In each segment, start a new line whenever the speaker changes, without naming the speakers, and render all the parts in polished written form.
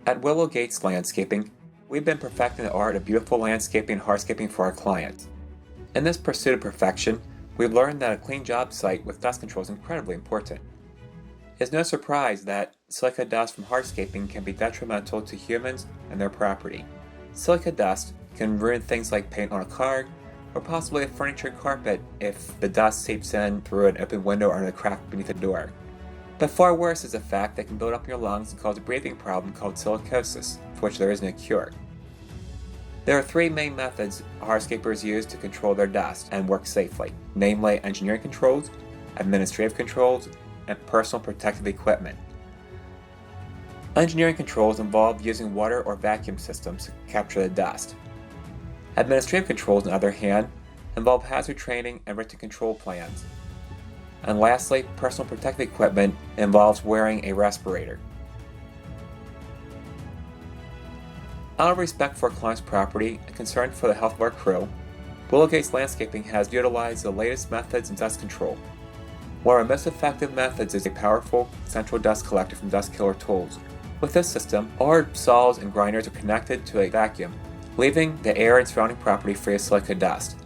At Willow Gates Landscaping, we've been perfecting the art of beautiful landscaping and hardscaping for our clients. In this pursuit of perfection, we've learned that a clean job site with dust control is incredibly important. It's no surprise that silica dust from hardscaping can be detrimental to humans and their property. Silica dust can ruin things like paint on a car, or possibly a furniture and carpet if the dust seeps in through an open window or in a crack beneath a door. But far worse is the fact that it can build up in your lungs and cause a breathing problem called silicosis, for which there is no cure. There are three main methods hardscapers use to control their dust and work safely, namely engineering controls, administrative controls, and personal protective equipment. Engineering controls involve using water or vacuum systems to capture the dust. Administrative controls, on the other hand, involve hazard training and written control plans. And lastly, personal protective equipment involves wearing a respirator. Out of respect for our client's property and concern for the health of our crew, Willow Gates Landscaping has utilized the latest methods in dust control. One of our most effective methods is a powerful central dust collector from Dust Killer Tools. With this system, all our saws and grinders are connected to a vacuum, leaving the air and surrounding property free of silica dust.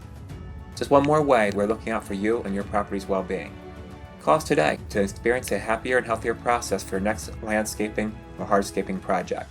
Just one more way we're looking out for you and your property's well-being. Call us today to experience a happier and healthier process for your next landscaping or hardscaping project.